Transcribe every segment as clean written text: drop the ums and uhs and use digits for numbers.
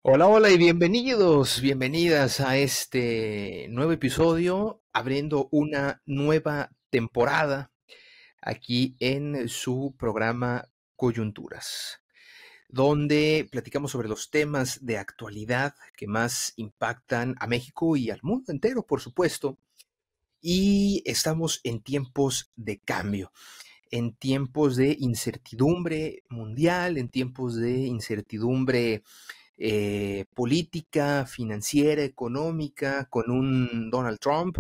Hola, hola y bienvenidos, bienvenidas a este nuevo episodio, abriendo una nueva temporada aquí en su programa Coyunturas, donde platicamos sobre los temas de actualidad que más impactan a México y al mundo entero, por supuesto. Y estamos en tiempos de cambio, en tiempos de incertidumbre mundial, en tiempos de incertidumbre política, financiera, económica, con un Donald Trump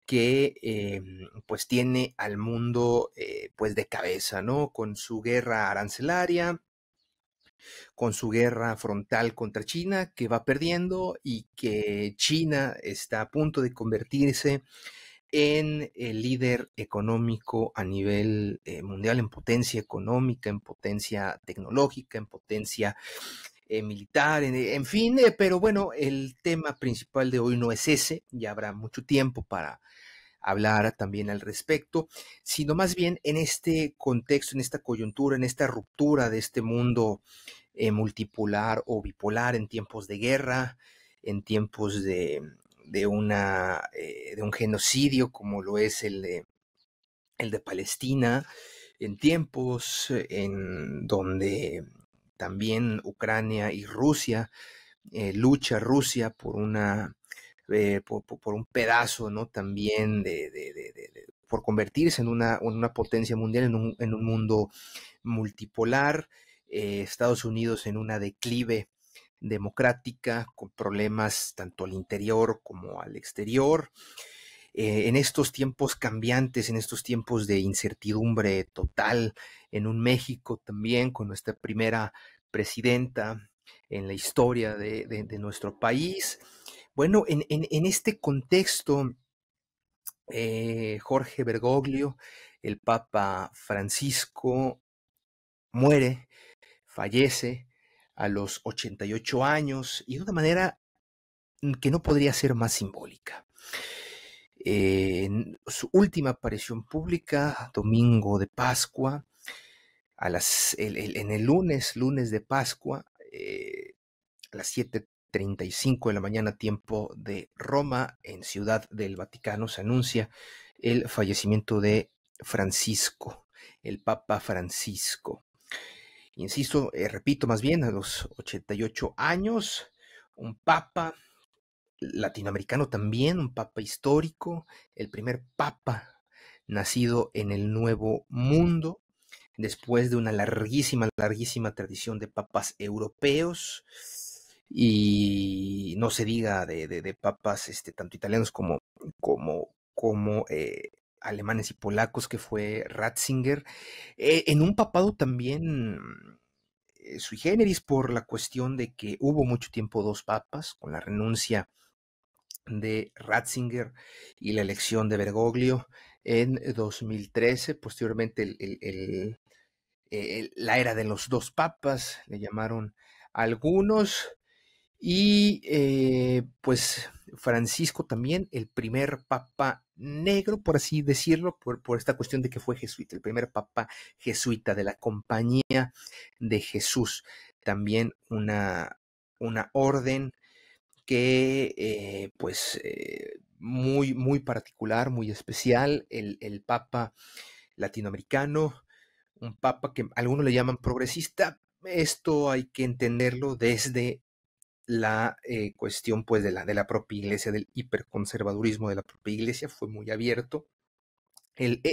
que pues tiene al mundo pues de cabeza, ¿no? Con su guerra arancelaria, con su guerra frontal contra China, que va perdiendo y que China está a punto de convertirse en el líder económico a nivel mundial, en potencia económica, en potencia tecnológica, en potencia militar, en fin, pero bueno, el tema principal de hoy no es ese, ya habrá mucho tiempo para hablar también al respecto, sino más bien en este contexto, en esta coyuntura, en esta ruptura de este mundo multipolar o bipolar en tiempos de guerra, en tiempos de un genocidio como lo es el de Palestina, en tiempos en donde también Ucrania y Rusia lucha Rusia por por un pedazo, ¿no? También por convertirse en una potencia mundial, en un mundo multipolar, Estados Unidos en una declive democrática, con problemas tanto al interior como al exterior. En estos tiempos cambiantes, en estos tiempos de incertidumbre total, en un México también con nuestra primera presidenta en la historia de nuestro país. Bueno, en este contexto, Jorge Bergoglio, el Papa Francisco, muere, fallece a los 88 años y de una manera que no podría ser más simbólica. En su última aparición pública, domingo de Pascua, en el lunes de Pascua, a las 7:35 de la mañana, tiempo de Roma, en Ciudad del Vaticano, se anuncia el fallecimiento de Francisco, el Papa Francisco. Insisto, repito más bien, a los 88 años, un papa latinoamericano también, un papa histórico, el primer papa nacido en el Nuevo Mundo, después de una larguísima, larguísima tradición de papas europeos, y no se diga de papas tanto italianos como alemanes y polacos, que fue Ratzinger, en un papado también sui generis, por la cuestión de que hubo mucho tiempo dos papas, con la renuncia de Ratzinger y la elección de Bergoglio en 2013, posteriormente la era de los dos papas, le llamaron algunos, y pues Francisco también, el primer papa negro, por así decirlo, por esta cuestión de que fue jesuita, el primer papa jesuita de la Compañía de Jesús, también una orden que pues muy, muy particular, muy especial, el Papa latinoamericano, un Papa que algunos le llaman progresista. Esto hay que entenderlo desde la cuestión pues de la propia iglesia, del hiperconservadurismo de la propia iglesia, fue muy abierto.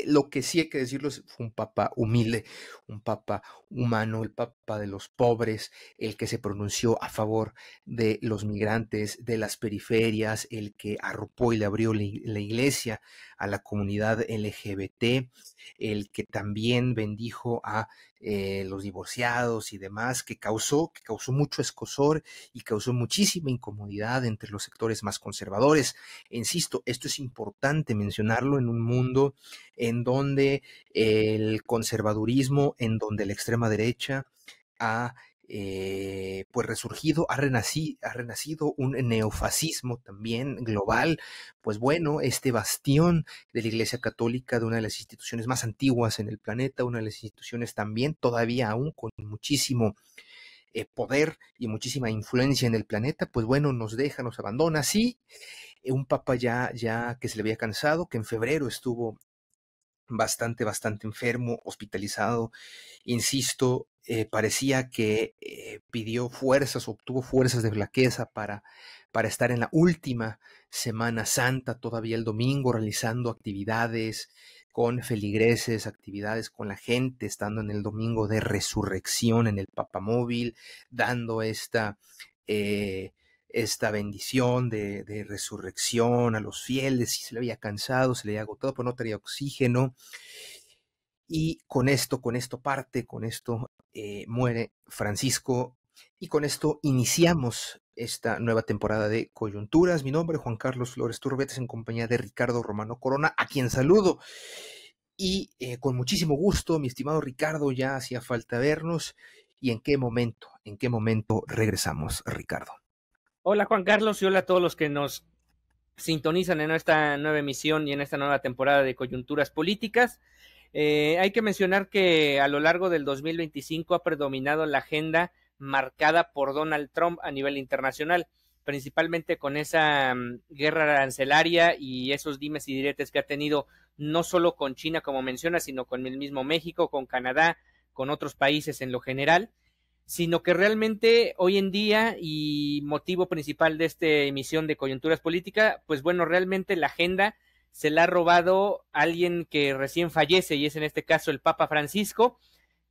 Lo que sí hay que decirlo fue un papa humilde, un papa humano, el papa de los pobres, el que se pronunció a favor de los migrantes, de las periferias, el que arropó y le abrió la iglesia a la comunidad LGBT, el que también bendijo a los divorciados y demás, que causó mucho escozor y causó muchísima incomodidad entre los sectores más conservadores. Insisto, esto es importante mencionarlo en un mundo en donde el conservadurismo, en donde la extrema derecha ha pues resurgido, ha renacido un neofascismo también global. Pues bueno, este bastión de la Iglesia Católica, de una de las instituciones más antiguas en el planeta, una de las instituciones también todavía aún con muchísimo poder y muchísima influencia en el planeta, pues bueno, nos deja, nos abandona. Sí, un papa ya que se le había cansado, que en febrero estuvo bastante enfermo, hospitalizado, insisto, parecía que pidió fuerzas, obtuvo fuerzas de flaqueza para estar en la última Semana Santa, todavía el domingo, realizando actividades con feligreses, actividades con la gente, estando en el domingo de resurrección en el Papamóvil, dando eh, esta bendición de resurrección a los fieles, y se le había cansado, se le había agotado, pero no tenía oxígeno. Y con esto muere Francisco, y con esto iniciamos esta nueva temporada de Coyunturas. Mi nombre es Juan Carlos Flores Turbetes, en compañía de Ricardo Romano Corona, a quien saludo. Y con muchísimo gusto, mi estimado Ricardo, ya hacía falta vernos. ¿Y en qué momento regresamos, Ricardo? Hola Juan Carlos y hola a todos los que nos sintonizan en esta nueva emisión y en esta nueva temporada de Coyunturas Políticas. Hay que mencionar que a lo largo del 2025 ha predominado la agenda marcada por Donald Trump a nivel internacional, principalmente con esa guerra arancelaria y esos dimes y diretes que ha tenido no solo con China, como menciona, sino con el mismo México, con Canadá, con otros países en lo general, sino que realmente hoy en día, y motivo principal de esta emisión de Coyunturas Políticas, pues bueno, realmente la agenda se la ha robado alguien que recién fallece, y es en este caso el Papa Francisco,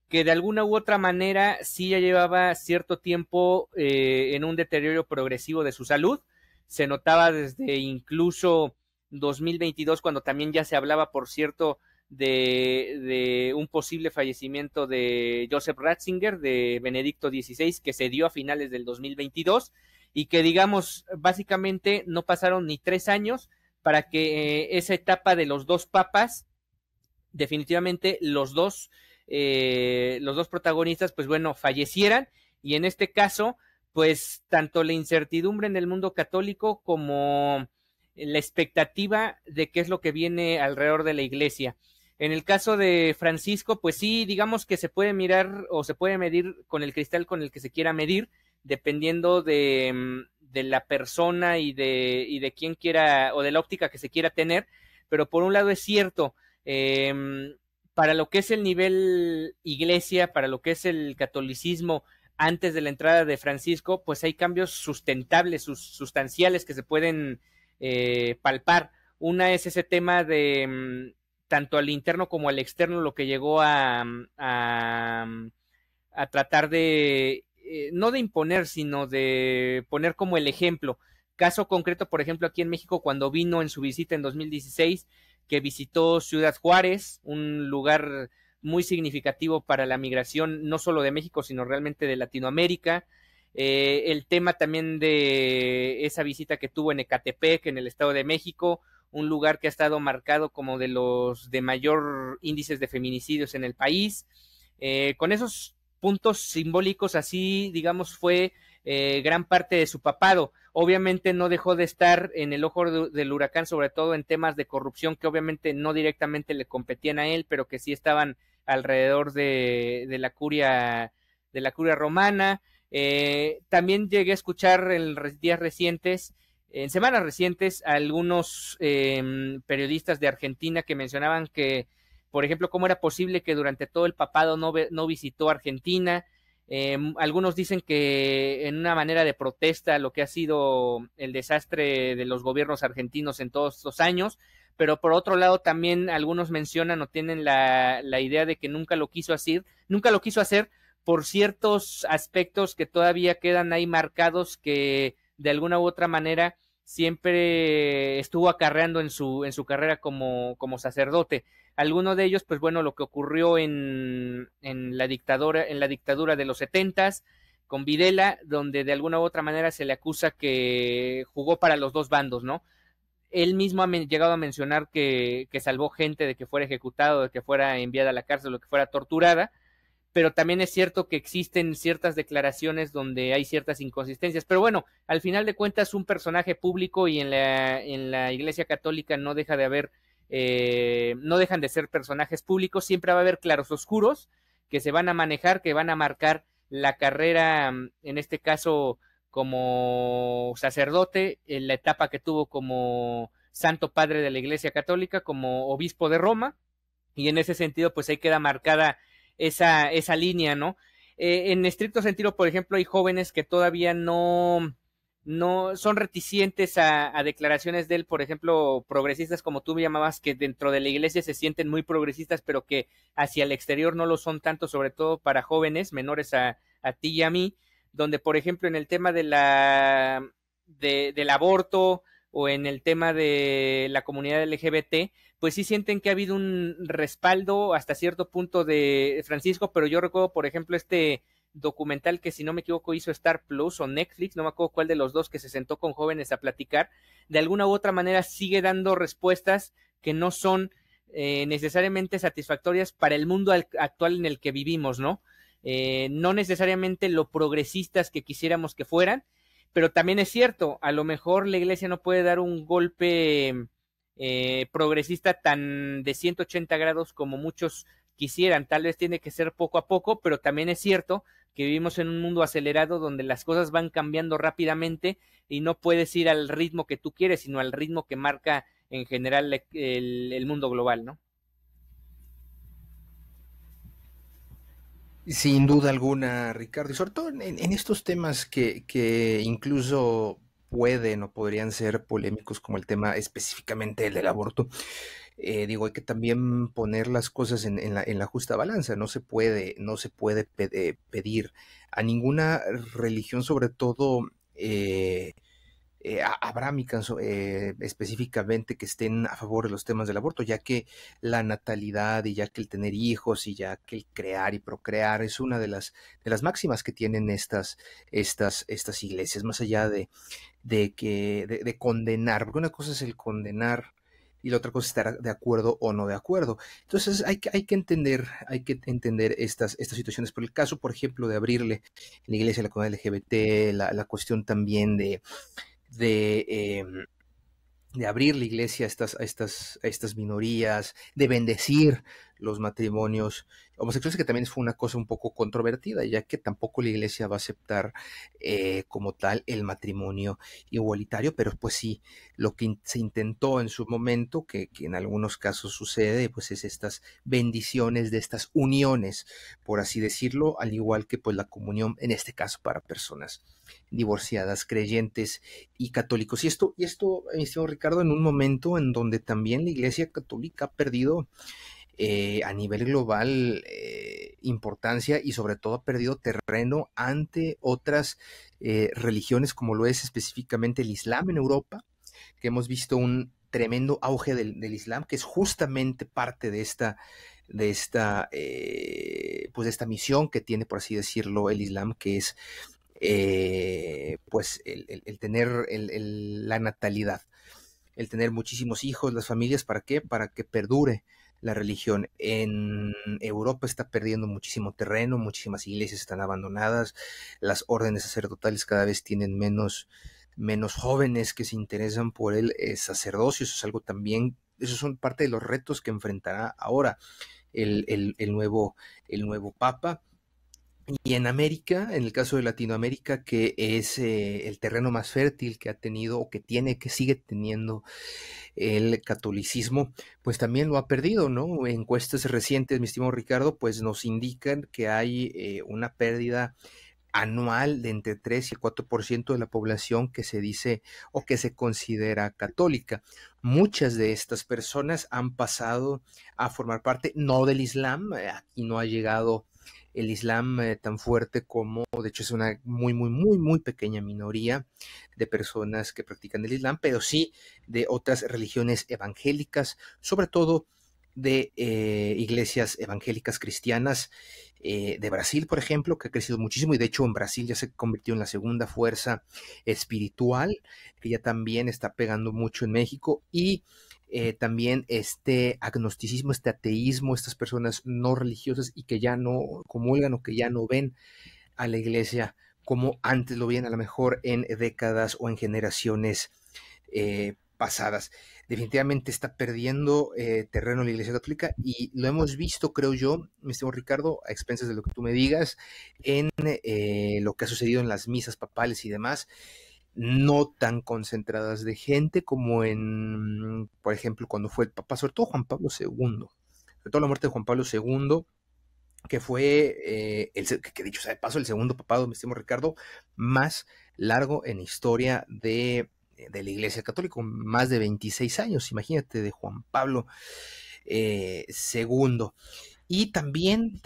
que de alguna u otra manera sí ya llevaba cierto tiempo en un deterioro progresivo de su salud. Se notaba desde incluso 2022, cuando también ya se hablaba, por cierto, de un posible fallecimiento de Joseph Ratzinger, de Benedicto XVI, que se dio a finales del 2022, y que, digamos, básicamente no pasaron ni 3 años para que esa etapa de los dos papas, definitivamente los dos protagonistas, pues bueno, fallecieran. Y en este caso, pues tanto la incertidumbre en el mundo católico como la expectativa de qué es lo que viene alrededor de la iglesia. En el caso de Francisco, pues sí, digamos que se puede mirar o se puede medir con el cristal con el que se quiera medir, dependiendo de la persona y de quién quiera, o de la óptica que se quiera tener. Pero por un lado es cierto, para lo que es el nivel iglesia, para lo que es el catolicismo antes de la entrada de Francisco, pues hay cambios sustentables, sustanciales, que se pueden palpar. Una es ese tema de tanto al interno como al externo, lo que llegó a tratar de, no de imponer, sino de poner como el ejemplo. Caso concreto, por ejemplo, aquí en México, cuando vino en su visita en 2016, que visitó Ciudad Juárez, un lugar muy significativo para la migración, no solo de México, sino realmente de Latinoamérica. El tema también de esa visita que tuvo en Ecatepec, en el Estado de México, un lugar que ha estado marcado como de los de mayor índices de feminicidios en el país. Con esos puntos simbólicos, así, digamos, fue gran parte de su papado. Obviamente no dejó de estar en el ojo del huracán, sobre todo en temas de corrupción que obviamente no directamente le competían a él, pero que sí estaban alrededor de la curia romana. También llegué a escuchar en días recientes, en semanas recientes, a algunos periodistas de Argentina que mencionaban que, por ejemplo, cómo era posible que durante todo el papado no visitó Argentina. Algunos dicen que en una manera de protesta a lo que ha sido el desastre de los gobiernos argentinos en todos estos años, pero por otro lado también algunos mencionan o tienen la idea de que nunca lo quiso hacer por ciertos aspectos que todavía quedan ahí marcados, que de alguna u otra manera siempre estuvo acarreando en su carrera como sacerdote. Alguno de ellos, pues bueno, lo que ocurrió en la dictadura de los 70s con Videla, donde de alguna u otra manera se le acusa que jugó para los dos bandos, ¿no? Él mismo ha llegado a mencionar que salvó gente de que fuera ejecutado, de que fuera enviada a la cárcel o que fuera torturada, pero también es cierto que existen ciertas declaraciones donde hay ciertas inconsistencias. Pero bueno, al final de cuentas, un personaje público, y en la Iglesia Católica no deja de haber, no dejan de ser personajes públicos. Siempre va a haber clarososcuros que se van a manejar, que van a marcar la carrera, en este caso como sacerdote, en la etapa que tuvo como santo padre de la Iglesia Católica, como obispo de Roma, y en ese sentido pues ahí queda marcada esa línea, ¿no? En estricto sentido, por ejemplo, hay jóvenes que todavía no son reticentes a declaraciones de él, por ejemplo, progresistas como tú me llamabas, que dentro de la iglesia se sienten muy progresistas, pero que hacia el exterior no lo son tanto, sobre todo para jóvenes menores a ti y a mí, donde, por ejemplo, en el tema del aborto o en el tema de la comunidad LGBT, pues sí sienten que ha habido un respaldo hasta cierto punto de Francisco, pero yo recuerdo, por ejemplo, este documental que, si no me equivoco, hizo Star Plus o Netflix, no me acuerdo cuál de los dos, que se sentó con jóvenes a platicar, de alguna u otra manera sigue dando respuestas que no son necesariamente satisfactorias para el mundo actual en el que vivimos, ¿no? No necesariamente lo progresistas que quisiéramos que fueran, pero también es cierto, a lo mejor la iglesia no puede dar un golpe progresista tan de 180 grados como muchos quisieran, tal vez tiene que ser poco a poco, pero también es cierto que vivimos en un mundo acelerado donde las cosas van cambiando rápidamente y no puedes ir al ritmo que tú quieres, sino al ritmo que marca en general el mundo global, ¿no? Sin duda alguna, Ricardo, y sobre todo en estos temas que incluso pueden o podrían ser polémicos, como el tema específicamente el del aborto. Digo, hay que también poner las cosas en la justa balanza. No se puede pedir a ninguna religión, sobre todo abrámicas, específicamente, que estén a favor de los temas del aborto, ya que la natalidad y ya que el tener hijos y ya que el crear y procrear es una de las máximas que tienen estas iglesias, más allá de condenar, porque una cosa es el condenar y la otra cosa es estar de acuerdo o no de acuerdo. Entonces hay que entender estas situaciones. Por el caso, por ejemplo, de abrirle la iglesia a la comunidad LGBT, la cuestión también de, eh, de abrir la iglesia a estas minorías, de bendecir los matrimonios homosexuales, que también fue una cosa un poco controvertida, ya que tampoco la iglesia va a aceptar como tal el matrimonio igualitario, pero pues sí, lo que se intentó en su momento, que en algunos casos sucede, pues es estas bendiciones de estas uniones, por así decirlo, al igual que pues la comunión, en este caso para personas divorciadas, creyentes y católicos. Y esto, mi estimado Ricardo, en un momento en donde también la Iglesia Católica ha perdido a nivel global importancia, y sobre todo ha perdido terreno ante otras religiones, como lo es específicamente el Islam en Europa, que hemos visto un tremendo auge del Islam, que es justamente parte de esta misión que tiene, por así decirlo, el Islam, que es pues el tener la natalidad, el tener muchísimos hijos, las familias. ¿Para qué? Para que perdure la religión. En Europa está perdiendo muchísimo terreno, muchísimas iglesias están abandonadas, las órdenes sacerdotales cada vez tienen menos jóvenes que se interesan por el sacerdocio. Eso es algo también, esos son parte de los retos que enfrentará ahora el nuevo Papa. Y en América, en el caso de Latinoamérica, que es el terreno más fértil que ha tenido o que sigue teniendo el catolicismo, pues también lo ha perdido, ¿no? Encuestas recientes, mi estimado Ricardo, pues nos indican que hay una pérdida anual de entre 3 y 4% de la población que se dice o que se considera católica. Muchas de estas personas han pasado a formar parte, no del Islam, aquí no ha llegado el Islam tan fuerte como, de hecho es una muy, muy, muy, muy pequeña minoría de personas que practican el Islam, pero sí de otras religiones evangélicas, sobre todo de iglesias evangélicas cristianas de Brasil, por ejemplo, que ha crecido muchísimo, y de hecho en Brasil ya se convirtió en la segunda fuerza espiritual, que ya también está pegando mucho en México. Y también este agnosticismo, este ateísmo, estas personas no religiosas y que ya no comulgan o que ya no ven a la iglesia como antes lo veían, a lo mejor en décadas o en generaciones pasadas. Definitivamente está perdiendo terreno la Iglesia Católica y lo hemos visto, creo yo, mi estimado Ricardo, a expensas de lo que tú me digas, en lo que ha sucedido en las misas papales y demás, no tan concentradas de gente como en, por ejemplo, cuando fue el Papa, sobre todo Juan Pablo II, sobre todo la muerte de Juan Pablo II, que fue, que dicho sea de paso, el segundo papado, mi estimado Ricardo, más largo en historia de la Iglesia Católica, con más de 26 años, imagínate, de Juan Pablo II. Y también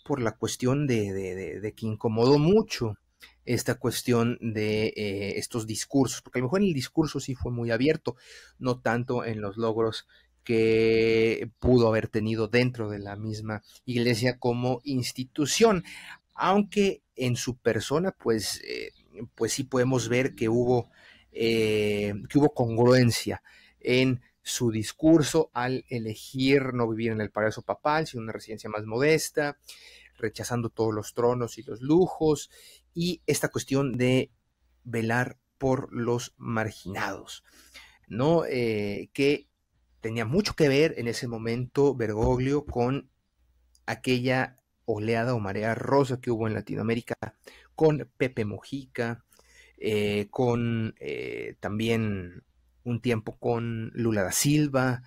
por la cuestión de que incomodó mucho esta cuestión de estos discursos, porque a lo mejor en el discurso sí fue muy abierto, no tanto en los logros que pudo haber tenido dentro de la misma iglesia como institución, aunque en su persona, pues sí podemos ver que hubo congruencia en su discurso al elegir no vivir en el palacio papal, sino una residencia más modesta, rechazando todos los tronos y los lujos, y esta cuestión de velar por los marginados, ¿no? Que tenía mucho que ver en ese momento Bergoglio con aquella oleada o marea rosa que hubo en Latinoamérica, con Pepe Mujica, con también un tiempo con Lula da Silva,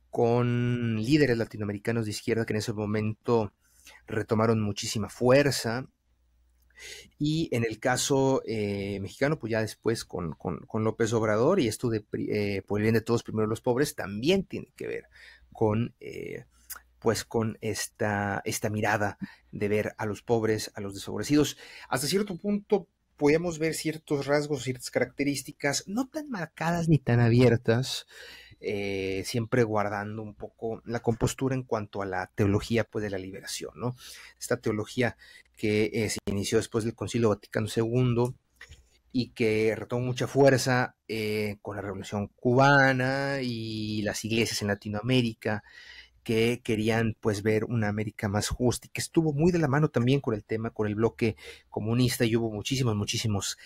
con líderes latinoamericanos de izquierda que en ese momento retomaron muchísima fuerza. Y en el caso mexicano, pues ya después con López Obrador, y esto de por el bien de todos, primero los pobres, también tiene que ver con, pues con esta mirada de ver a los pobres, a los desfavorecidos. Hasta cierto punto podemos ver ciertos rasgos, ciertas características, no tan marcadas ni tan abiertas, siempre guardando un poco la compostura en cuanto a la teología, pues, de la liberación, ¿no? Esta teología que se inició después del Concilio Vaticano II y que retomó mucha fuerza con la Revolución Cubana y las iglesias en Latinoamérica, que querían pues ver una América más justa y que estuvo muy de la mano también con el tema, con el bloque comunista, y hubo muchísimos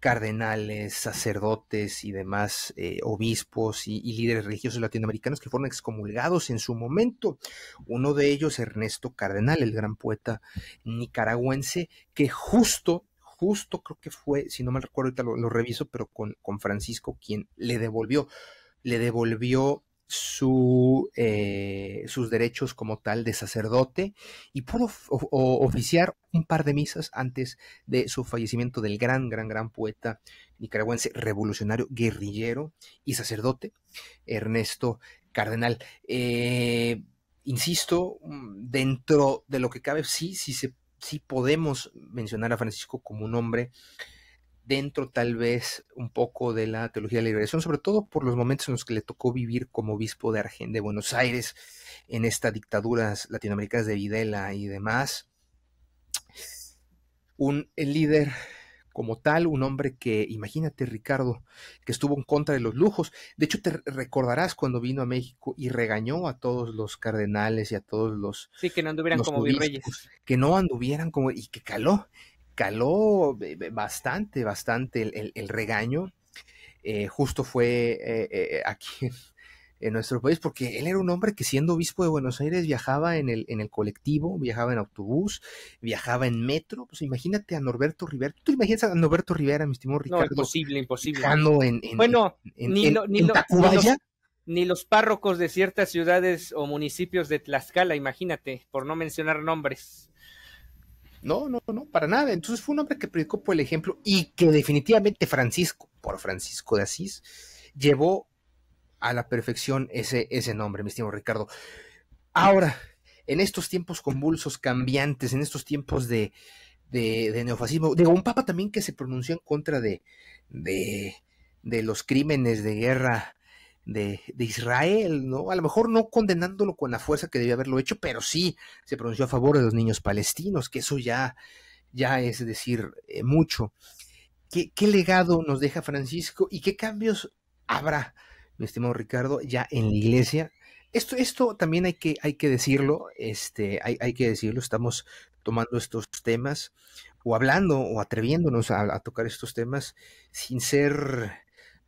cardenales, sacerdotes y demás obispos y líderes religiosos latinoamericanos que fueron excomulgados en su momento. Uno de ellos, Ernesto Cardenal, el gran poeta nicaragüense, que justo creo que fue, si no mal recuerdo, ahorita lo reviso, pero con Francisco, quien le devolvió sus derechos como tal de sacerdote, y pudo oficiar un par de misas antes de su fallecimiento, del gran poeta nicaragüense, revolucionario, guerrillero y sacerdote, Ernesto Cardenal. Insisto, dentro de lo que cabe, sí podemos mencionar a Francisco como un hombre dentro tal vez un poco de la teología de la liberación, sobre todo por los momentos en los que le tocó vivir como obispo de Buenos Aires, en estas dictaduras latinoamericanas de Videla y demás. El líder como tal, un hombre que, imagínate, Ricardo, que estuvo en contra de los lujos. De hecho, te recordarás cuando vino a México y regañó a todos los cardenales y a todos Sí, que no anduvieran como virreyes. Que no anduvieran como, y que caló bastante el regaño. Justo fue aquí en nuestro país, porque él era un hombre que, siendo obispo de Buenos Aires, viajaba en el colectivo, viajaba en autobús, viajaba en metro. Pues imagínate a Norberto Rivera. ¿Tú te imaginas a Norberto Rivera, mi estimado Ricardo? No, imposible. Viajando Bueno, en Tacubaya. Ni los párrocos de ciertas ciudades o municipios de Tlaxcala, imagínate, por no mencionar nombres. No, para nada. Entonces fue un hombre que predicó por el ejemplo, y que definitivamente Francisco de Asís, llevó a la perfección ese nombre, mi estimado Ricardo. Ahora, en estos tiempos convulsos, cambiantes, en estos tiempos de neofascismo, de un papa también que se pronunció en contra de los crímenes de guerra de Israel, ¿no? A lo mejor no condenándolo con la fuerza que debía haberlo hecho, pero sí se pronunció a favor de los niños palestinos, que eso ya es decir mucho. ¿Qué legado nos deja Francisco y qué cambios habrá, mi estimado Ricardo, ya en la iglesia? Esto también hay que decirlo, hay que decirlo, estamos tomando estos temas o hablando o atreviéndonos a tocar estos temas sin ser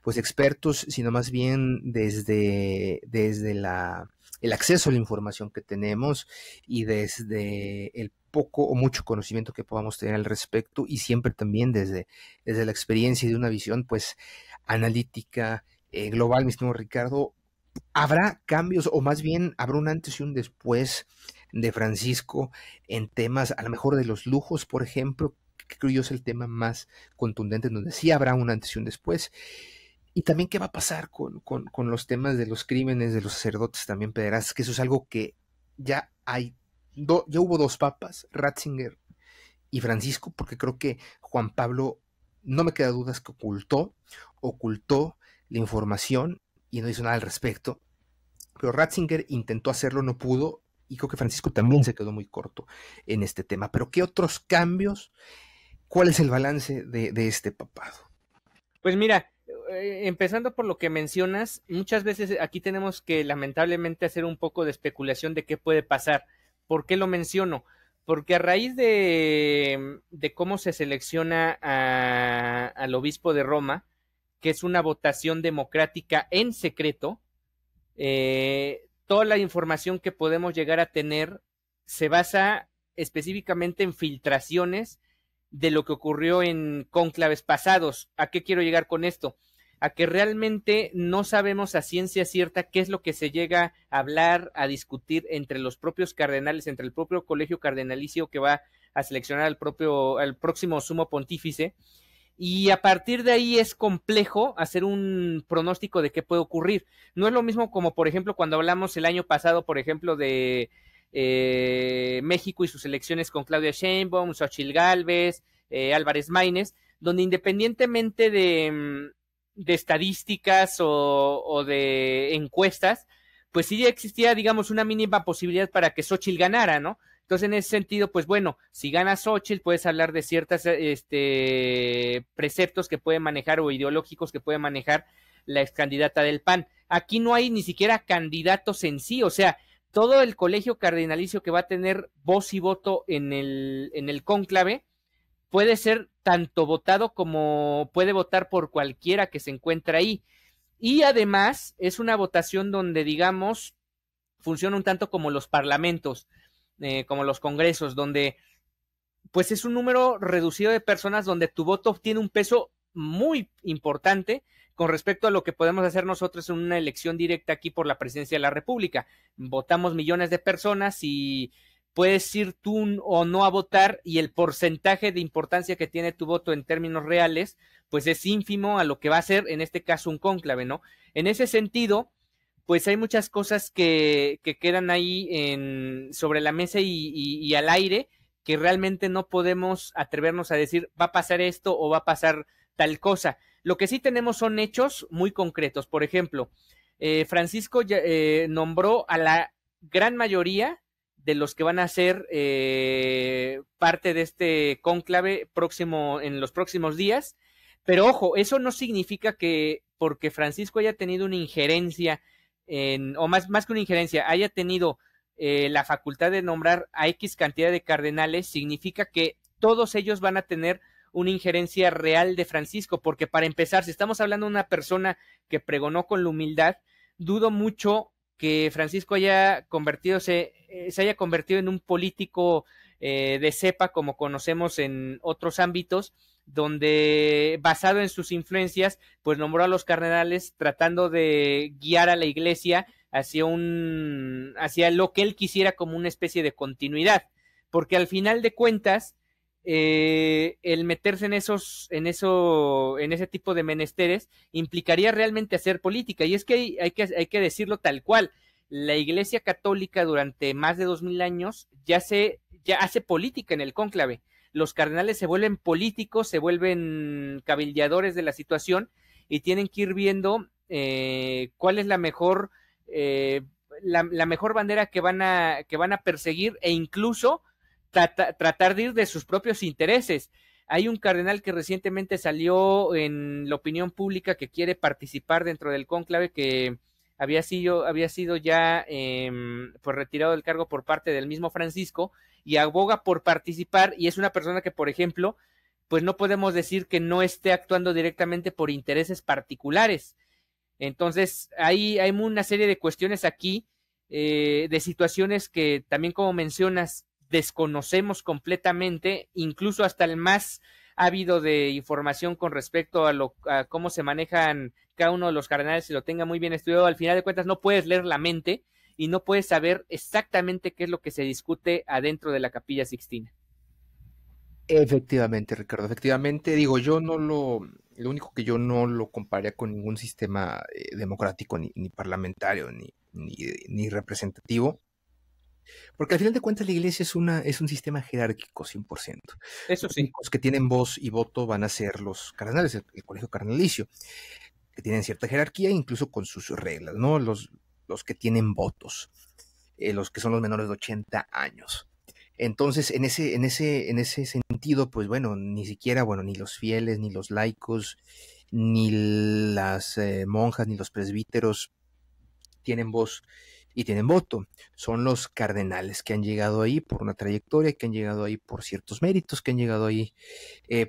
pues expertos, sino más bien desde el acceso a la información que tenemos y desde el poco o mucho conocimiento que podamos tener al respecto, y siempre también desde la experiencia y de una visión pues analítica, global, mi estimado Ricardo. ¿Habrá cambios o más bien habrá un antes y un después de Francisco en temas a lo mejor de los lujos, por ejemplo, que creo yo es el tema más contundente, en donde sí habrá un antes y un después? Y también qué va a pasar con los temas de los crímenes de los sacerdotes también pederastas, que eso es algo que ya hay, ya hubo dos papas, Ratzinger y Francisco, porque creo que Juan Pablo, no me queda dudas que ocultó la información y no hizo nada al respecto, pero Ratzinger intentó hacerlo, no pudo, y creo que Francisco también se quedó muy corto en este tema. Pero ¿qué otros cambios? ¿Cuál es el balance de este papado? Pues mira, empezando por lo que mencionas, muchas veces aquí tenemos que lamentablemente hacer un poco de especulación de qué puede pasar. ¿Por qué lo menciono? Porque a raíz de cómo se selecciona al obispo de Roma, que es una votación democrática en secreto, toda la información que podemos llegar a tener se basa específicamente en filtraciones de lo que ocurrió en cónclaves pasados. ¿A qué quiero llegar con esto? A que realmente no sabemos a ciencia cierta qué es lo que se llega a hablar, a discutir entre los propios cardenales, entre el propio colegio cardenalicio que va a seleccionar al próximo sumo pontífice, y a partir de ahí es complejo hacer un pronóstico de qué puede ocurrir. No es lo mismo como, por ejemplo, cuando hablamos el año pasado, por ejemplo, de México y sus elecciones con Claudia Sheinbaum, Xochitl Gálvez, Álvarez Maínez, donde independientemente de estadísticas o de encuestas, pues sí existía, digamos, una mínima posibilidad para que Xochitl ganara, ¿no? Entonces, en ese sentido, pues bueno, si gana Xochitl, puedes hablar de ciertos preceptos que puede manejar o ideológicos que puede manejar la ex candidata del PAN. Aquí no hay ni siquiera candidatos en sí, o sea, todo el colegio cardinalicio que va a tener voz y voto en el cónclave puede ser tanto votado como puede votar por cualquiera que se encuentre ahí. Y además es una votación donde, digamos, funciona un tanto como los parlamentos, como los congresos, donde pues es un número reducido de personas donde tu voto tiene un peso muy importante con respecto a lo que podemos hacer nosotros en una elección directa aquí por la presidencia de la República. Votamos millones de personas y puedes ir tú o no a votar, y el porcentaje de importancia que tiene tu voto en términos reales pues es ínfimo a lo que va a ser en este caso un cónclave, ¿no? En ese sentido, pues hay muchas cosas que quedan ahí sobre la mesa y al aire, que realmente no podemos atrevernos a decir va a pasar esto o va a pasar tal cosa. Lo que sí tenemos son hechos muy concretos. Por ejemplo, Francisco nombró a la gran mayoría de los que van a ser parte de este cónclave próximo en los próximos días. Pero ojo, eso no significa que porque Francisco haya tenido una injerencia o más que una injerencia, haya tenido la facultad de nombrar a X cantidad de cardenales, significa que todos ellos van a tener una injerencia real de Francisco, porque para empezar, si estamos hablando de una persona que pregonó con la humildad, dudo mucho que Francisco se haya convertido en un político de cepa como conocemos en otros ámbitos, donde basado en sus influencias, pues nombró a los cardenales tratando de guiar a la iglesia hacia lo que él quisiera como una especie de continuidad, porque al final de cuentas, el meterse en ese tipo de menesteres implicaría realmente hacer política, y es que hay que decirlo tal cual. La Iglesia Católica durante más de 2000 años ya hace política en el cónclave. Los cardenales se vuelven políticos, se vuelven cabildeadores de la situación y tienen que ir viendo cuál es la mejor bandera que van a perseguir, e incluso tratar de ir de sus propios intereses. Hay un cardenal que recientemente salió en la opinión pública que quiere participar dentro del cónclave, que había sido ya pues retirado del cargo por parte del mismo Francisco, y aboga por participar, y es una persona que, por ejemplo, pues no podemos decir que no esté actuando directamente por intereses particulares. Entonces, hay una serie de cuestiones aquí, de situaciones que también, como mencionas, desconocemos completamente, incluso hasta el más ávido de información con respecto a cómo se manejan cada uno de los cardenales, si lo tenga muy bien estudiado, al final de cuentas no puedes leer la mente y no puedes saber exactamente qué es lo que se discute adentro de la Capilla Sixtina. Efectivamente, Ricardo, efectivamente, digo, lo único que yo no lo compararía con ningún sistema democrático, ni parlamentario, ni representativo, porque al final de cuentas la iglesia es un sistema jerárquico 100%. Eso Los sí. únicos que tienen voz y voto van a ser los cardenales, el colegio cardenalicio, que tienen cierta jerarquía, incluso con sus reglas, ¿no? Los que tienen votos, los que son los menores de 80 años. Entonces, en ese sentido, pues bueno, ni siquiera, bueno, ni los fieles, ni los laicos, ni las monjas, ni los presbíteros tienen voz y tienen voto. Son los cardenales que han llegado ahí por una trayectoria, que han llegado ahí por ciertos méritos, que han llegado ahí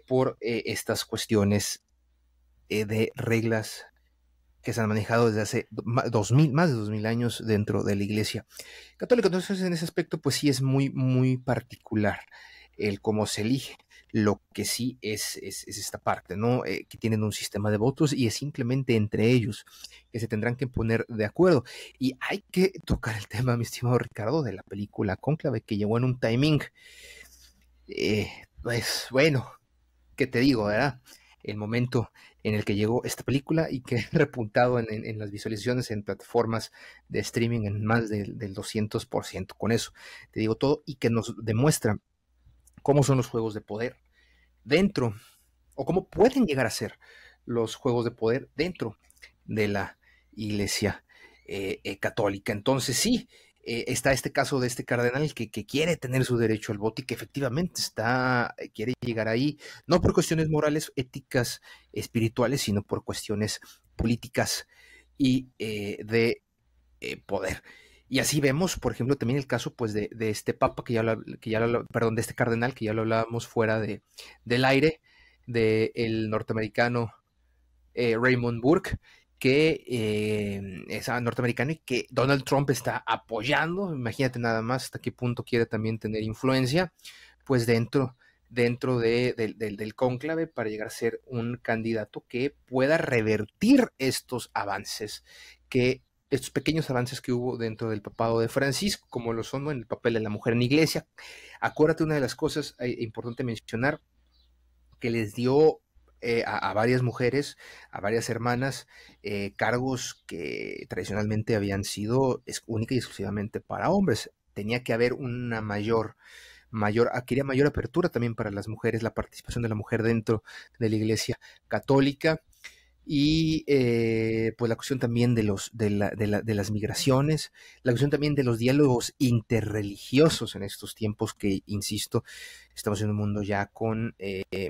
por estas cuestiones de reglas que se han manejado desde hace más de 2000 años dentro de la Iglesia católica. Entonces, en ese aspecto, pues sí es muy, muy particular el cómo se elige. Lo que sí es esta parte, ¿no? Que tienen un sistema de votos y es simplemente entre ellos que se tendrán que poner de acuerdo. Y hay que tocar el tema, mi estimado Ricardo, de la película Cónclave, que llegó en un timing, pues bueno, ¿qué te digo, verdad? El momento en el que llegó esta película y que ha repuntado en las visualizaciones en plataformas de streaming en más del 200%. Con eso te digo todo y que nos demuestra cómo son los juegos de poder dentro o cómo pueden llegar a ser los juegos de poder dentro de la iglesia católica. Entonces sí, está este caso de este cardenal que quiere tener su derecho al voto y que efectivamente quiere llegar ahí, no por cuestiones morales, éticas, espirituales, sino por cuestiones políticas y de poder. Y así vemos, por ejemplo, también el caso pues de este papa perdón, de este cardenal que ya lo hablábamos fuera del aire, del norteamericano Raymond Burke, que es norteamericano y que Donald Trump está apoyando. Imagínate nada más hasta qué punto quiere también tener influencia, pues dentro del cónclave para llegar a ser un candidato que pueda revertir estos pequeños avances que hubo dentro del papado de Francisco, como lo son, ¿no?, en el papel de la mujer en la iglesia. Acuérdate, una de las cosas importante mencionar, que les dio a varias mujeres, a varias hermanas, cargos que tradicionalmente habían sido única y exclusivamente para hombres. Tenía que haber una quería mayor apertura también para las mujeres, la participación de la mujer dentro de la iglesia católica. Y pues la cuestión también de las migraciones, la cuestión también de los diálogos interreligiosos en estos tiempos que, insisto, estamos en un mundo ya con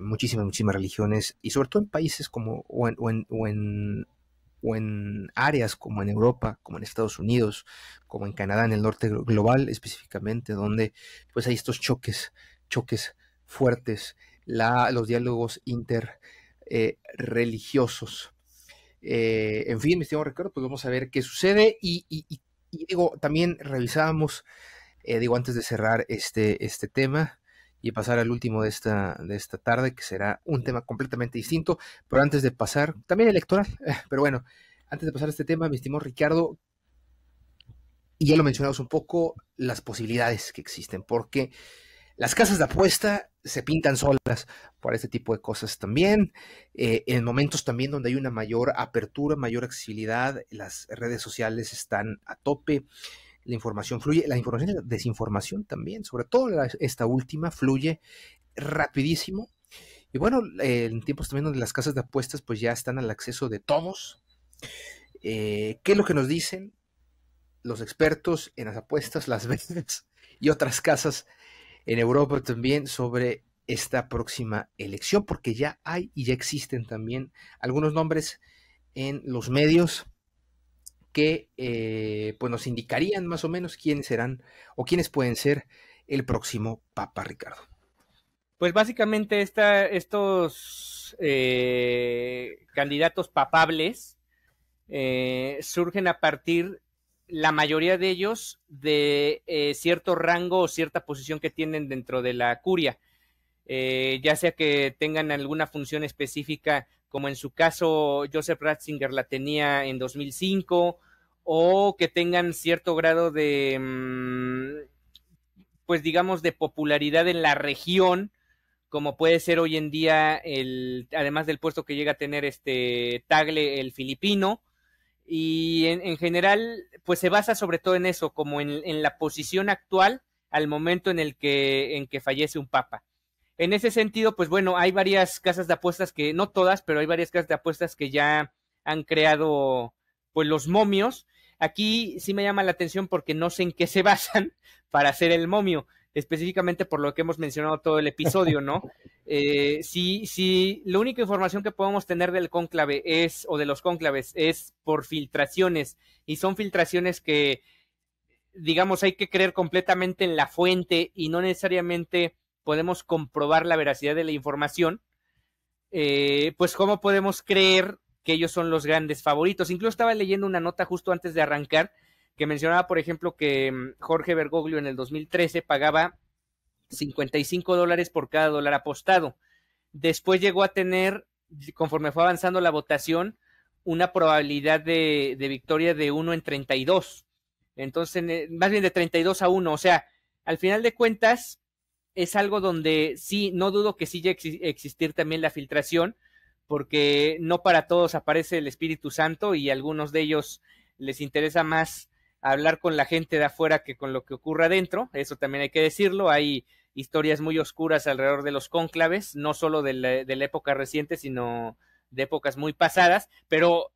muchísimas religiones y sobre todo en países como o en áreas como en Europa, como en Estados Unidos, como en Canadá, en el norte global específicamente, donde pues hay estos choques fuertes, los diálogos religiosos. En fin, mi estimado Ricardo, pues vamos a ver qué sucede y digo, también revisábamos, digo, antes de cerrar este tema y pasar al último de esta tarde, que será un tema completamente distinto, pero antes de pasar, también electoral, pero bueno, antes de pasar a este tema, mi estimado Ricardo, y ya lo mencionamos un poco, las posibilidades que existen, porque las casas de apuesta se pintan solas por este tipo de cosas también. En momentos también donde hay una mayor apertura, mayor accesibilidad, las redes sociales están a tope, la información fluye, la información y la desinformación también, sobre todo esta última, fluye rapidísimo. Y bueno, en tiempos también donde las casas de apuestas pues ya están al acceso de todos. ¿Qué es lo que nos dicen los expertos en las apuestas, las Vegas y otras casas en Europa también sobre esta próxima elección? Porque ya hay y ya existen también algunos nombres en los medios que pues nos indicarían más o menos quiénes serán o quiénes pueden ser el próximo Papa, Ricardo. Pues básicamente estos candidatos papables surgen a partir, la mayoría de ellos, de cierto rango o cierta posición que tienen dentro de la curia. Ya sea que tengan alguna función específica, como en su caso Joseph Ratzinger la tenía en 2005, o que tengan cierto grado de, pues digamos, de popularidad en la región, como puede ser hoy en día, además del puesto que llega a tener Tagle, el filipino, y en general, pues se basa sobre todo en eso, como en la posición actual al momento en que fallece un papa. En ese sentido, pues bueno, hay varias casas de apuestas que, no todas, pero hay varias casas de apuestas que ya han creado pues los momios. Aquí sí me llama la atención porque no sé en qué se basan para hacer el momio, específicamente por lo que hemos mencionado todo el episodio, ¿no? Si la única información que podemos tener del cónclave es, o de los cónclaves, es por filtraciones, y son filtraciones que, digamos, hay que creer completamente en la fuente y no necesariamente podemos comprobar la veracidad de la información, pues cómo podemos creer que ellos son los grandes favoritos. Incluso estaba leyendo una nota justo antes de arrancar que mencionaba, por ejemplo, que Jorge Bergoglio en el 2013 pagaba $55 por cada dólar apostado. Después llegó a tener, conforme fue avanzando la votación, una probabilidad de victoria de 1 en 32. Entonces, más bien de 32 a 1. O sea, al final de cuentas, es algo donde sí, no dudo que sí existir también la filtración, porque no para todos aparece el Espíritu Santo y a algunos de ellos les interesa más hablar con la gente de afuera que con lo que ocurre adentro. Eso también hay que decirlo. Hay historias muy oscuras alrededor de los cónclaves, no solo de la época reciente, sino de épocas muy pasadas, pero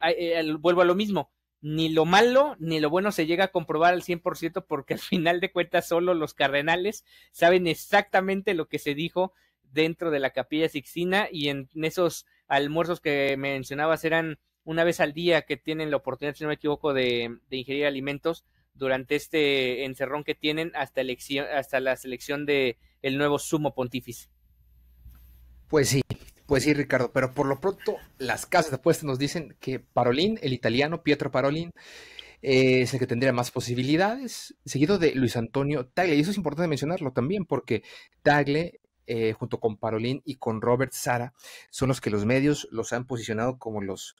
vuelvo a lo mismo, ni lo malo ni lo bueno se llega a comprobar al 100%, porque al final de cuentas solo los cardenales saben exactamente lo que se dijo dentro de la Capilla Sixtina, y en esos almuerzos que mencionabas eran una vez al día que tienen la oportunidad, si no me equivoco, de ingerir alimentos durante este encerrón que tienen hasta la selección de el nuevo sumo pontífice. Pues sí, Ricardo, pero por lo pronto las casas de apuestas nos dicen que Parolin, el italiano Pietro Parolin, es el que tendría más posibilidades, seguido de Luis Antonio Tagle. Y eso es importante mencionarlo también, porque Tagle, junto con Parolin y con Robert Sara, son los que los medios los han posicionado como los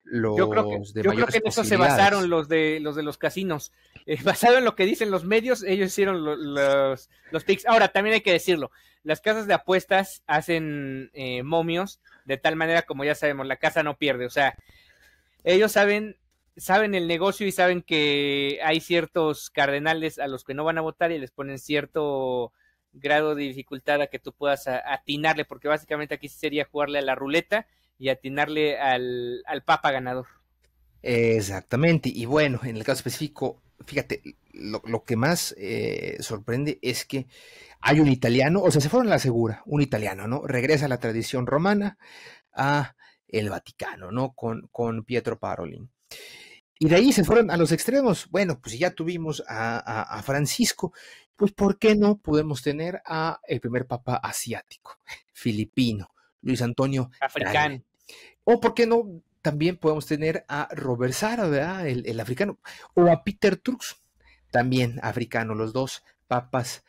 de yo creo que mayores en eso se basaron posibilidades. los de los casinos. Basado en lo que dicen los medios, ellos hicieron los picks. Ahora, también hay que decirlo, las casas de apuestas hacen momios de tal manera, como ya sabemos, la casa no pierde. O sea, ellos saben el negocio y saben que hay ciertos cardenales a los que no van a votar y les ponen cierto grado de dificultad a que tú puedas atinarle, porque básicamente aquí sería jugarle a la ruleta y atinarle al papa ganador. Exactamente, y bueno, en el caso específico, fíjate, lo que más sorprende es que hay un italiano, o sea, se fueron a la segura, un italiano, ¿no? Regresa a la tradición romana, a el Vaticano, ¿no? Con Pietro Parolin. Y de ahí se fueron a los extremos. Bueno, pues si ya tuvimos a Francisco, pues ¿por qué no podemos tener a el primer papa asiático, filipino, Luis Antonio Africano. Tagle? O ¿por qué no también podemos tener a Robert Sara, ¿verdad? El africano, o a Peter Trux, también africano, los dos papas,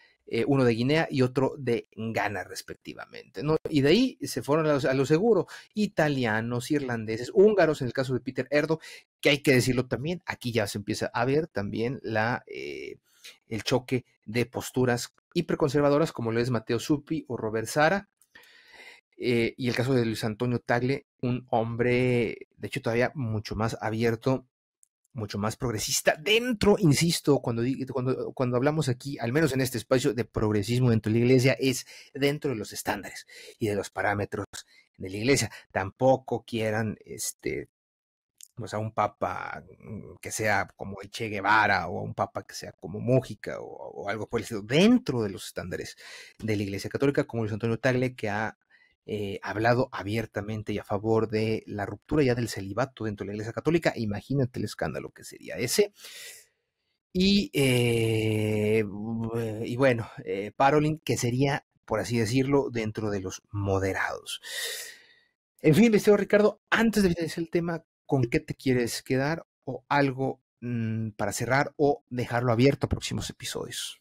uno de Guinea y otro de Ghana, respectivamente, ¿no? Y de ahí se fueron a lo seguro, italianos, irlandeses, húngaros, en el caso de Peter Erdo, que hay que decirlo también, aquí ya se empieza a ver también el choque de posturas hiperconservadoras, como lo es Mateo Zuppi o Robert Sara, y el caso de Luis Antonio Tagle, un hombre, de hecho, todavía mucho más abierto, mucho más progresista dentro, insisto, cuando hablamos aquí, al menos en este espacio de progresismo dentro de la iglesia, es dentro de los estándares y de los parámetros de la iglesia. Tampoco quieran o sea, un papa que sea como el Che Guevara, o un papa que sea como Mújica, o algo por el estilo, dentro de los estándares de la Iglesia Católica, como Luis Antonio Tagle, que ha hablado abiertamente y a favor de la ruptura ya del celibato dentro de la Iglesia Católica. Imagínate el escándalo que sería ese. Y bueno, Parolin, que sería por así decirlo, dentro de los moderados. En fin, mi estimado Ricardo, antes de finalizar el tema, ¿con qué te quieres quedar o algo para cerrar o dejarlo abierto a próximos episodios?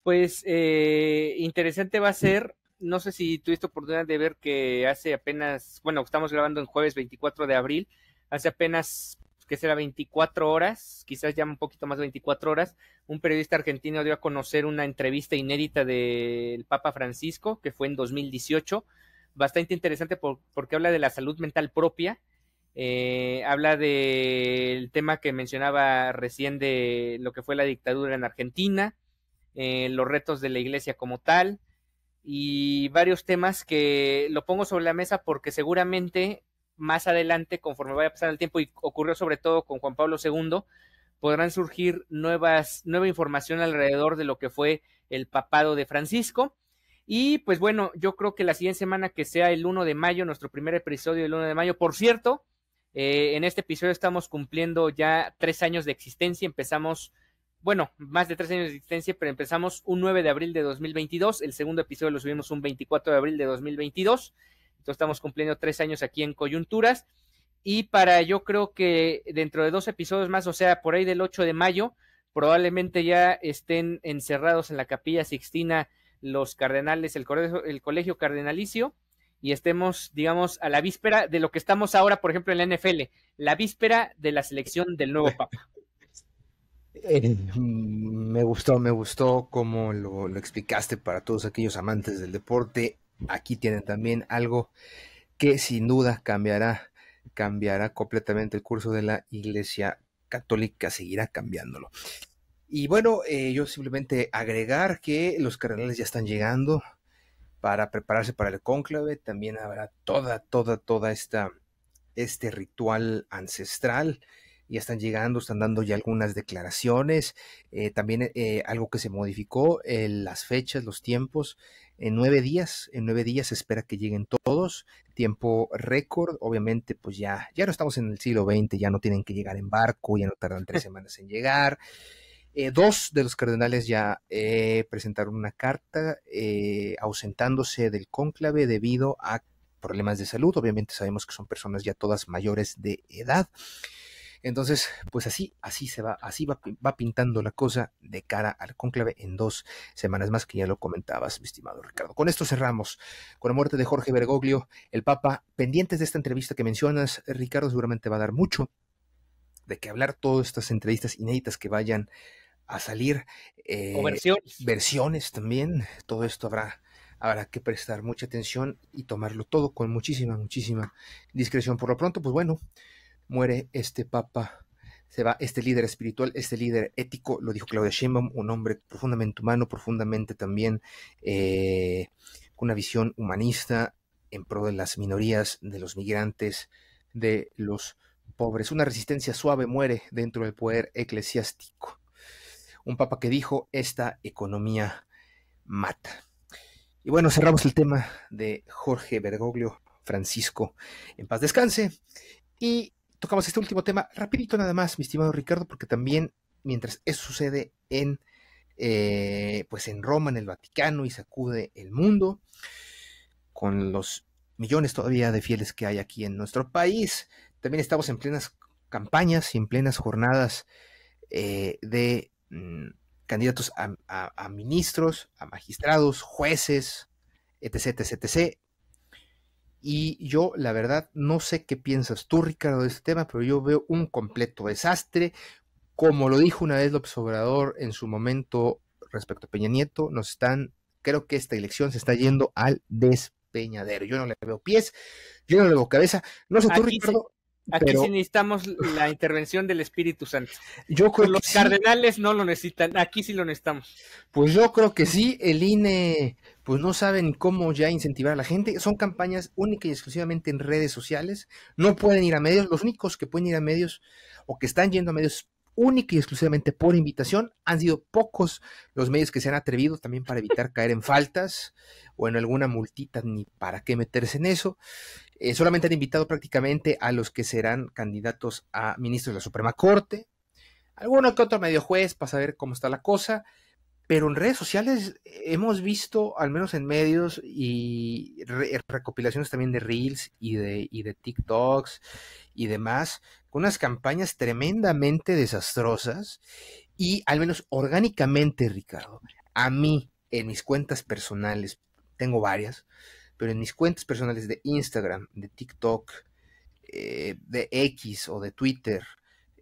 Pues interesante va a ser, no sé si tuviste oportunidad de ver que hace apenas, bueno, estamos grabando en jueves 24 de abril, hace apenas, que será 24 horas, quizás ya un poquito más de 24 horas, un periodista argentino dio a conocer una entrevista inédita del Papa Francisco, que fue en 2018, bastante interesante porque habla de la salud mental propia, habla del tema que mencionaba recién de lo que fue la dictadura en Argentina, los retos de la iglesia como tal y varios temas que lo pongo sobre la mesa porque seguramente más adelante, conforme vaya pasando el tiempo, y ocurrió sobre todo con Juan Pablo II, podrán surgir nueva información alrededor de lo que fue el papado de Francisco. Y pues bueno, yo creo que la siguiente semana, que sea el 1 de mayo, nuestro primer episodio del 1 de mayo, por cierto, en este episodio estamos cumpliendo ya 3 años de existencia, empezamos, bueno, más de 3 años de existencia, pero empezamos un 9 de abril de 2022, el segundo episodio lo subimos un 24 de abril de 2022, entonces estamos cumpliendo 3 años aquí en Coyunturas, y para yo creo que dentro de 2 episodios más, o sea, por ahí del 8 de mayo, probablemente ya estén encerrados en la Capilla Sixtina los cardenales, el colegio cardenalicio, y estemos, digamos, a la víspera de lo que estamos ahora, por ejemplo, en la NFL, la víspera de la selección del nuevo Papa. Me gustó cómo lo explicaste para todos aquellos amantes del deporte. Aquí tienen también algo que sin duda cambiará completamente el curso de la Iglesia Católica, seguirá cambiándolo. Y bueno, yo simplemente agregar que los cardenales ya están llegando para prepararse para el cónclave. También habrá toda este ritual ancestral. Ya están llegando, están dando ya algunas declaraciones. También algo que se modificó, las fechas, los tiempos. En 9 días se espera que lleguen todos. Tiempo récord, obviamente, pues ya no estamos en el siglo XX, ya no tienen que llegar en barco, ya no tardan 3 semanas en llegar. 2 de los cardenales ya presentaron una carta ausentándose del cónclave debido a problemas de salud. Obviamente sabemos que son personas ya todas mayores de edad. Entonces, pues así va pintando la cosa de cara al cónclave en 2 semanas más, que ya lo comentabas, mi estimado Ricardo. Con esto cerramos, con la muerte de Jorge Bergoglio, el Papa. Pendientes de esta entrevista que mencionas, Ricardo, seguramente va a dar mucho de qué hablar, todas estas entrevistas inéditas que vayan a salir, O versiones también. Todo esto habrá que prestar mucha atención y tomarlo todo con muchísima discreción. Por lo pronto, pues bueno, muere este Papa, se va este líder espiritual, este líder ético, lo dijo Claudia Sheinbaum, un hombre profundamente humano, profundamente también con una visión humanista en pro de las minorías, de los migrantes, de los pobres. Una resistencia suave muere dentro del poder eclesiástico. Un Papa que dijo: esta economía mata. Y bueno, cerramos el tema de Jorge Bergoglio, Francisco, en paz descanse. Y tocamos este último tema rapidito nada más, mi estimado Ricardo, porque también mientras eso sucede pues en Roma, en el Vaticano, y sacude el mundo, con los millones todavía de fieles que hay aquí en nuestro país, también estamos en plenas campañas y en plenas jornadas de candidatos a ministros, a magistrados, jueces, etc, etc, etc. Y yo, la verdad, no sé qué piensas tú, Ricardo, de este tema, pero yo veo un completo desastre. Como lo dijo una vez López Obrador en su momento respecto a Peña Nieto, creo que esta elección se está yendo al despeñadero. Yo no le veo pies, yo no le veo cabeza. No sé tú, Ricardo. Aquí sí necesitamos la intervención del Espíritu Santo. Yo creo los que cardenales no lo necesitan, aquí sí lo necesitamos. Pues yo creo que sí, el INE pues no saben cómo ya incentivar a la gente. Son campañas única y exclusivamente en redes sociales. No pueden ir a medios. Los únicos que pueden ir a medios o que están yendo a medios única y exclusivamente por invitación han sido pocos los medios que se han atrevido, también para evitar caer en faltas o en alguna multita, ni para qué meterse en eso. Solamente han invitado prácticamente a los que serán candidatos a ministros de la Suprema Corte, alguno que otro medio juez para saber cómo está la cosa, pero en redes sociales hemos visto, al menos en medios y recopilaciones también de Reels y de TikToks y demás, con unas campañas tremendamente desastrosas y al menos orgánicamente, Ricardo, a mí en mis cuentas personales, tengo varias, pero en mis cuentas personales de Instagram, de TikTok, de X o de Twitter,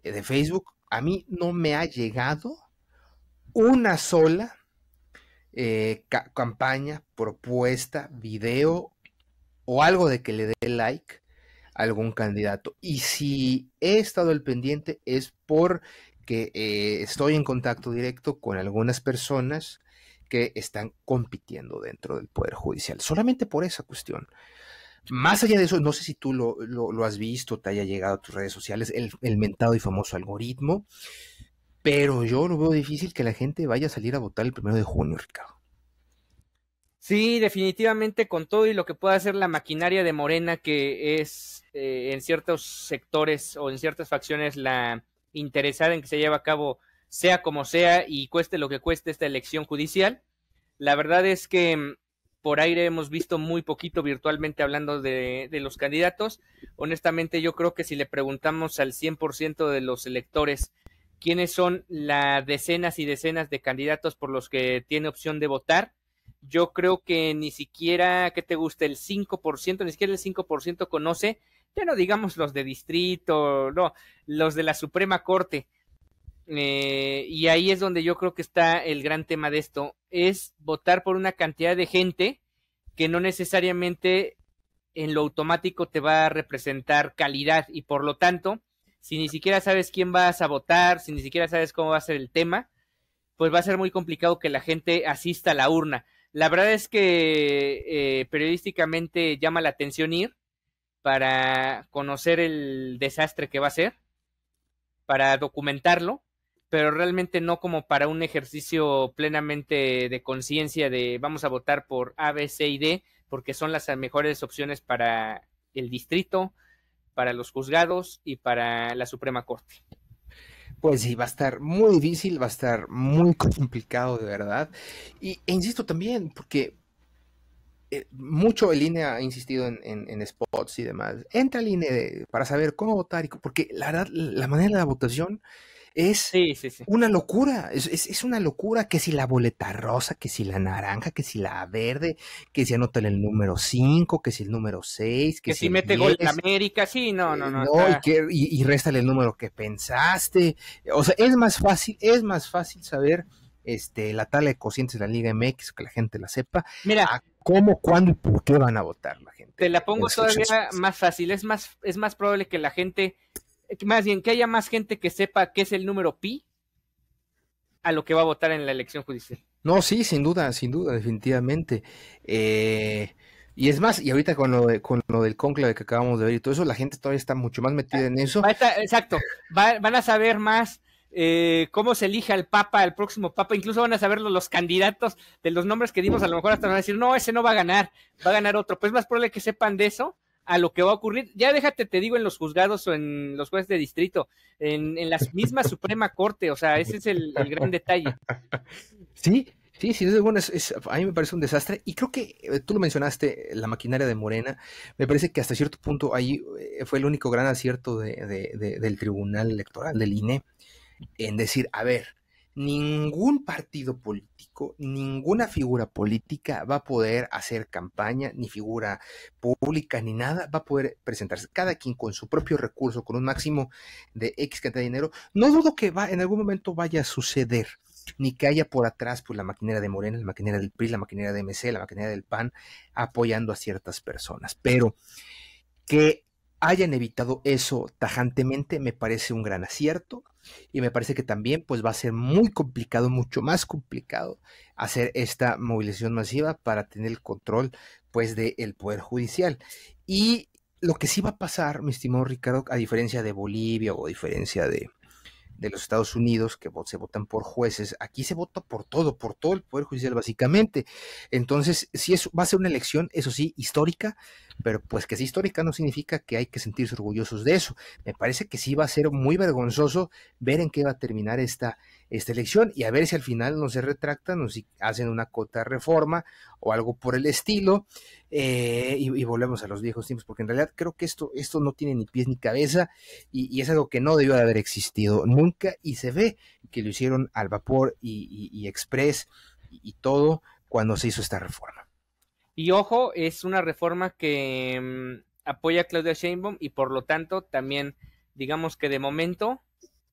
de Facebook, a mí no me ha llegado una sola campaña, propuesta, video o algo de que le dé like a algún candidato. Y si he estado al pendiente es porque estoy en contacto directo con algunas personas que están compitiendo dentro del Poder Judicial. Solamente por esa cuestión. Más allá de eso, no sé si tú lo has visto, te haya llegado a tus redes sociales, el mentado y famoso algoritmo, pero yo lo veo difícil que la gente vaya a salir a votar el 1 de junio, Ricardo. Sí, definitivamente con todo y lo que pueda hacer la maquinaria de Morena, que es en ciertos sectores o en ciertas facciones la interesada en que se lleve a cabo, sea como sea y cueste lo que cueste esta elección judicial. La verdad es que por aire hemos visto muy poquito virtualmente hablando de los candidatos. Honestamente, yo creo que si le preguntamos al 100% de los electores quiénes son las decenas y decenas de candidatos por los que tiene opción de votar, yo creo que ni siquiera, ¿qué te gusta? El 5%, ni siquiera el 5% conoce, ya no digamos los de distrito, no, los de la Suprema Corte. Y ahí es donde yo creo que está el gran tema de esto, es votar por una cantidad de gente que no necesariamente en lo automático te va a representar calidad y por lo tanto, si ni siquiera sabes quién vas a votar, si ni siquiera sabes cómo va a ser el tema, pues va a ser muy complicado que la gente asista a la urna. La verdad es que periodísticamente llama la atención ir para conocer el desastre que va a ser, para documentarlo, pero realmente no como para un ejercicio plenamente de conciencia de vamos a votar por A, B, C y D, porque son las mejores opciones para el distrito, para los juzgados y para la Suprema Corte. Pues sí, va a estar muy difícil, va a estar muy complicado de verdad. E insisto también, porque mucho el INE ha insistido en spots y demás. Entra al INE para saber cómo votar, porque la verdad, la manera de la votación es Sí, sí, sí. una locura, es una locura, que si la boleta rosa, que si la naranja, que si la verde, que si anotan el número 5, que si el número 6, que Que si si el mete gol en 10, América, sí, no, no, no, no, está... y réstale el número que pensaste. O sea, es más fácil saber la tabla de cocientes de la Liga MX, que la gente la sepa, Mira, a cómo, cuándo y por qué van a votar la gente te la en pongo las todavía elecciones. más fácil, es más probable que la gente, más bien que haya más gente que sepa qué es el número pi a lo que va a votar en la elección judicial. No, sí, sin duda, definitivamente. Y es más, y ahorita con lo del cónclave que acabamos de ver y todo eso, la gente todavía está mucho más metida en eso. Exacto, van a saber más cómo se elige al Papa, al próximo Papa, incluso van a saber los candidatos de los nombres que dimos, a lo mejor hasta van a decir, no, ese no va a ganar, va a ganar otro. Pues es más probable que sepan de eso a lo que va a ocurrir. Ya déjate, te digo, en los juzgados o en los jueces de distrito, en la misma Suprema Corte, o sea, ese es el gran detalle. Sí, sí, sí, bueno, a mí me parece un desastre y creo que tú lo mencionaste, la maquinaria de Morena, me parece que hasta cierto punto ahí fue el único gran acierto del Tribunal Electoral, del INE, en decir, a ver, ningún partido político, ninguna figura política va a poder hacer campaña, ni figura pública, ni nada, va a poder presentarse. Cada quien con su propio recurso, con un máximo de X cantidad de dinero. No dudo que en algún momento vaya a suceder, ni que haya por atrás pues la maquinaria de Morena, la maquinaria del PRI, la maquinaria de MC, la maquinaria del PAN, apoyando a ciertas personas. Pero que hayan evitado eso tajantemente me parece un gran acierto y me parece que también pues va a ser muy complicado, mucho más complicado hacer esta movilización masiva para tener el control pues del Poder Judicial. Y lo que sí va a pasar, mi estimado Ricardo, a diferencia de Bolivia o a diferencia de los Estados Unidos, que se votan por jueces, aquí se vota por todo el Poder Judicial básicamente. Entonces, sí va a ser una elección, eso sí, histórica, pero pues que sea histórica no significa que hay que sentirse orgullosos de eso. Me parece que sí va a ser muy vergonzoso ver en qué va a terminar esta elección y a ver si al final no se retractan o si hacen una cota reforma o algo por el estilo, y volvemos a los viejos tiempos, porque en realidad creo que esto no tiene ni pies ni cabeza y es algo que no debió de haber existido nunca y se ve que lo hicieron al vapor y express y todo cuando se hizo esta reforma. Y ojo, es una reforma que apoya a Claudia Sheinbaum y por lo tanto también, digamos que de momento,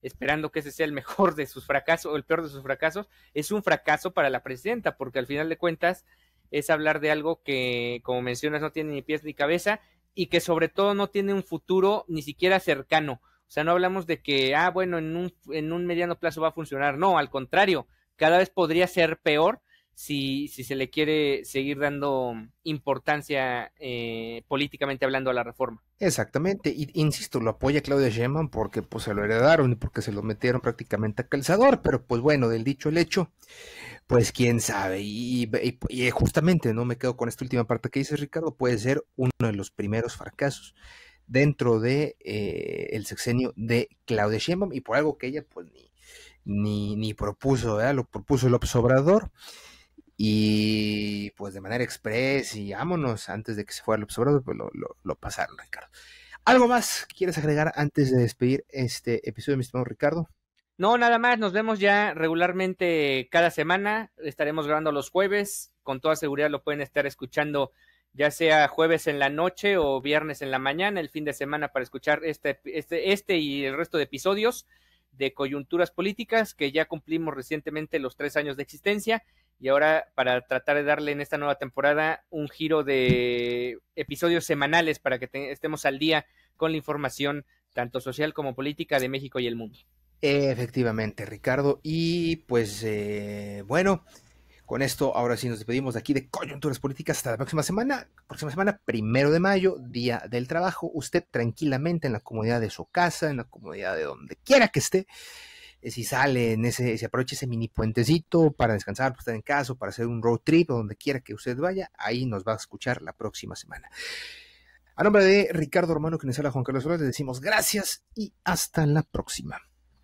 esperando que ese sea el mejor de sus fracasos o el peor de sus fracasos, es un fracaso para la presidenta, porque al final de cuentas es hablar de algo que, como mencionas, no tiene ni pies ni cabeza y que sobre todo no tiene un futuro ni siquiera cercano. O sea, no hablamos de que, bueno, en un mediano plazo va a funcionar. No, al contrario, cada vez podría ser peor si se le quiere seguir dando importancia políticamente hablando a la reforma. Exactamente, y insisto, lo apoya Claudia Sheinbaum porque pues se lo heredaron y porque se lo metieron prácticamente a calzador, pero pues bueno, del dicho el hecho, pues quién sabe, y justamente no me quedo con esta última parte que dice Ricardo, puede ser uno de los primeros fracasos dentro de el sexenio de Claudia Sheinbaum y por algo que ella pues ni propuso, ¿verdad? Lo propuso López Obrador y pues de manera express y vámonos, antes de que se fuera López Obrador, pues lo pasaron, Ricardo. ¿Algo más que quieres agregar antes de despedir este episodio, mi estimado Ricardo? No, nada más, nos vemos ya regularmente cada semana, estaremos grabando los jueves, con toda seguridad lo pueden estar escuchando ya sea jueves en la noche o viernes en la mañana, el fin de semana para escuchar este y el resto de episodios de Coyunturas Políticas, que ya cumplimos recientemente los 3 años de existencia, y ahora para tratar de darle en esta nueva temporada un giro de episodios semanales para que estemos al día con la información tanto social como política de México y el mundo. Efectivamente, Ricardo. Y pues bueno, con esto ahora sí nos despedimos de aquí de Coyunturas Políticas hasta la próxima semana. Próxima semana, 1 de mayo, Día del Trabajo. Usted tranquilamente en la comodidad de su casa, en la comodidad de donde quiera que esté. Si sale si aprovecha ese mini puentecito para descansar, pues estar en casa, para hacer un road trip o donde quiera que usted vaya, ahí nos va a escuchar la próxima semana. A nombre de Ricardo Romano, que nos habla Juan Carlos Flores, le decimos gracias y hasta la próxima.